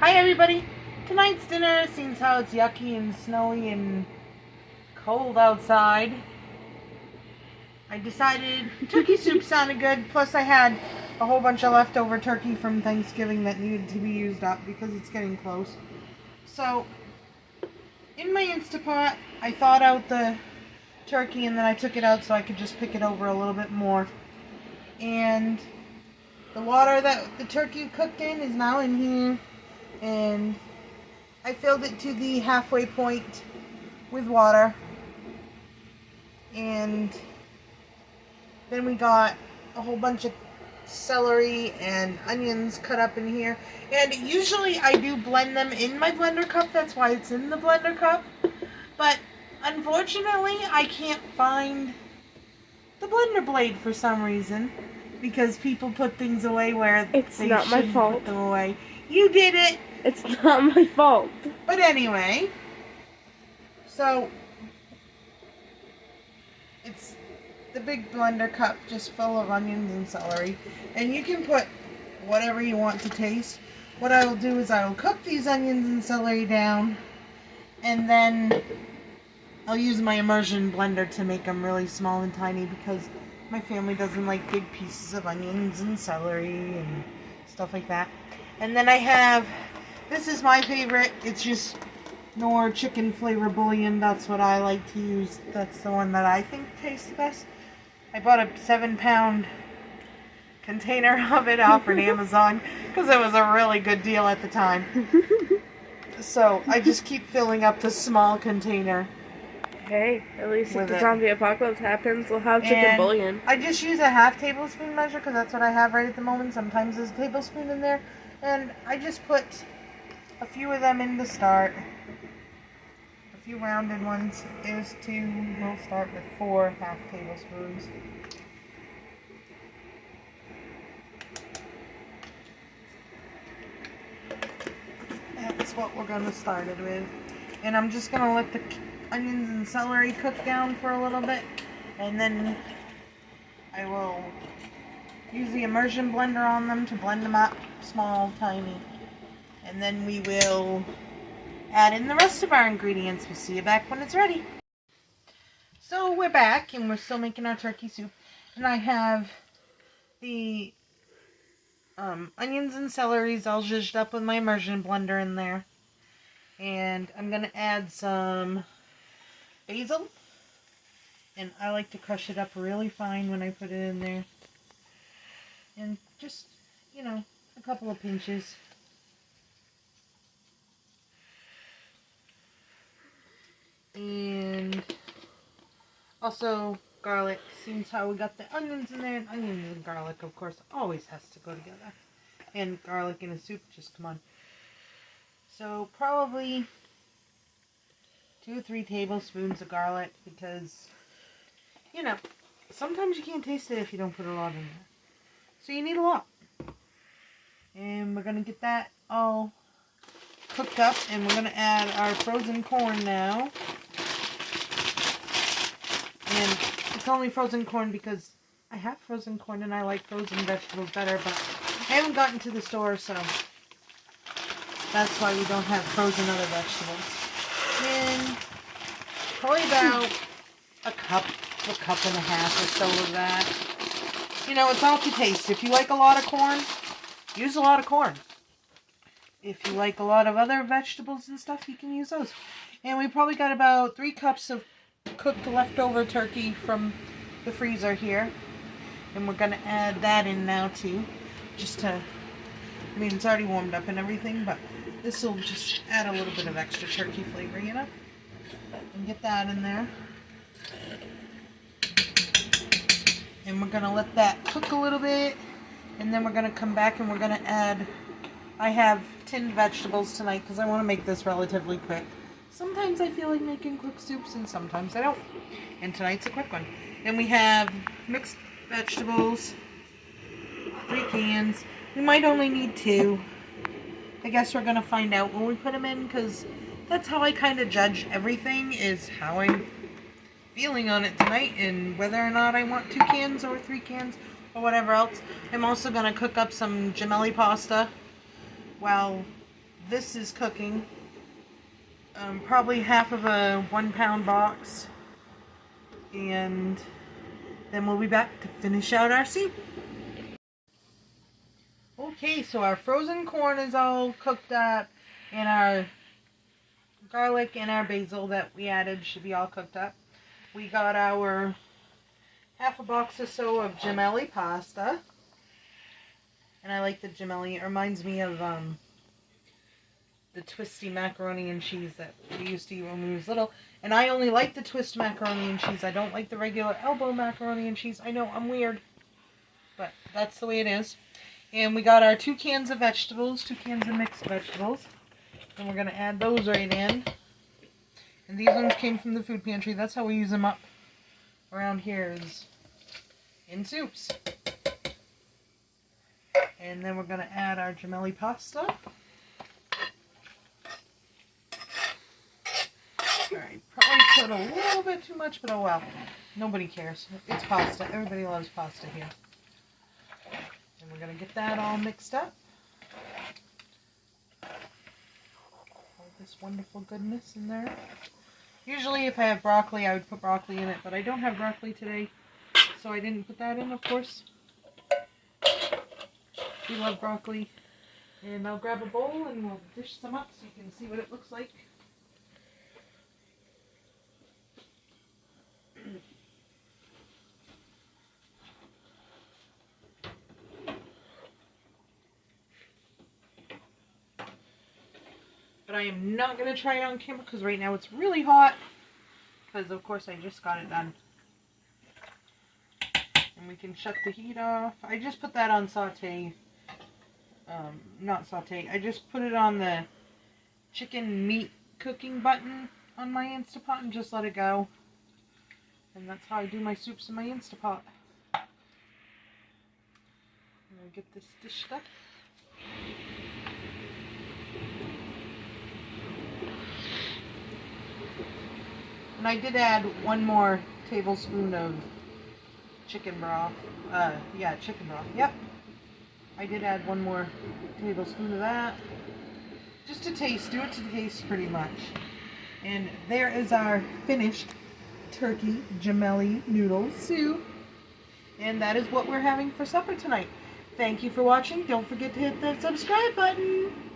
Hi everybody! Tonight's dinner, seeing how it's yucky and snowy and cold outside, I decided turkey soup sounded good, plus I had a whole bunch of leftover turkey from Thanksgiving that needed to be used up because it's getting close. So, in my Instapot, I thawed out the turkey and then I took it out so I could just pick it over a little bit more. And the water that the turkey cooked in is now in here. And I filled it to the halfway point with water, and then we got a whole bunch of celery and onions cut up in here, and usually I do blend them in my blender cup, that's why it's in the blender cup, but unfortunately I can't find the blender blade for some reason, because people put things away where it's they not my shouldn't fault. put them away. You did it! It's not my fault. But anyway, so it's the big blender cup just full of onions and celery. And you can put whatever you want to taste. What I will do is I will cook these onions and celery down, and then I'll use my immersion blender to make them really small and tiny because my family doesn't like big pieces of onions and celery and stuff like that. And then I have, this is my favorite, it's just Knorr chicken flavor bouillon. That's what I like to use. That's the one that I think tastes the best. I bought a 7-pound container of it off on Amazon because it was a really good deal at the time. So I just keep filling up the small container. Hey, at least if the zombie apocalypse happens, we'll have chicken bouillon. I just use a half tablespoon measure because that's what I have right at the moment. Sometimes there's a tablespoon in there. And I just put a few of them in to start. A few rounded ones. Here's 2. We'll start with 4 half tablespoons. That's what we're going to start it with. And I'm just going to let the onions and celery cook down for a little bit. And then I will use the immersion blender on them to blend them up small, tiny. And then we will add in the rest of our ingredients. We'll see you back when it's ready. So we're back and we're still making our turkey soup. And I have the onions and celeries all zhuzhed up with my immersion blender in there. And I'm going to add some basil. And I like to crush it up really fine when I put it in there. And just, you know, a couple of pinches. And also garlic. Since how we got the onions in there, and onions and garlic, of course, always has to go together. And garlic in a soup, just come on. So probably 2 or 3 tablespoons of garlic because, you know, sometimes you can't taste it if you don't put a lot in there. So you need a lot. And we're going to get that all cooked up, and we're going to add our frozen corn now. And it's only frozen corn because I have frozen corn and I like frozen vegetables better, but I haven't gotten to the store, so that's why we don't have frozen other vegetables. And probably about a cup and a half or so of that. You know, it's all to taste. If you like a lot of corn, use a lot of corn. If you like a lot of other vegetables and stuff, you can use those. And we probably got about 3 cups of cooked leftover turkey from the freezer here. And we're going to add that in now too. Just to, I mean, it's already warmed up and everything, but this will just add a little bit of extra turkey flavor, you know? And get that in there. And we're going to let that cook a little bit. And then we're going to come back and we're going to add, I have tinned vegetables tonight because I want to make this relatively quick. Sometimes I feel like making quick soups and sometimes I don't. And tonight's a quick one. And we have mixed vegetables, 3 cans. We might only need 2. I guess we're going to find out when we put them in because that's how I kind of judge everything, is how I'm feeling on it tonight and whether or not I want 2 cans or 3 cans or whatever else. I'm also going to cook up some gemelli pasta while this is cooking. Probably half of a 1 pound box. And then we'll be back to finish out our soup. Okay, so our frozen corn is all cooked up, and our garlic and our basil that we added should be all cooked up. We got our half a box or so of gemelli pasta. And I like the gemelli. It reminds me of the twisty macaroni and cheese that we used to eat when we was little. And I only like the twist macaroni and cheese. I don't like the regular elbow macaroni and cheese. I know, I'm weird. But that's the way it is. And we got our 2 cans of vegetables, 2 cans of mixed vegetables. And we're going to add those right in. And these ones came from the food pantry. That's how we use them up around here, is in soups. And then we're going to add our gemelli pasta. Alright, probably put a little bit too much, but oh well. Nobody cares. It's pasta. Everybody loves pasta here. And we're going to get that all mixed up. All this wonderful goodness in there. Usually if I have broccoli, I would put broccoli in it, but I don't have broccoli today, so I didn't put that in, of course. We love broccoli. And I'll grab a bowl and we'll dish some up so you can see what it looks like. But I am not going to try it on camera because right now it's really hot. Because of course I just got it done. And we can shut the heat off. I just put that on saute. Not saute. I just put it on the chicken meat cooking button on my Instapot and just let it go. And that's how I do my soups in my Instapot. I'm going to get this dished up. And I did add 1 more tablespoon of chicken broth. Chicken broth. Yep. I did add 1 more tablespoon of that. Just to taste. Do it to taste pretty much. And there is our finished turkey gemelli noodle soup. And that is what we're having for supper tonight. Thank you for watching. Don't forget to hit the subscribe button.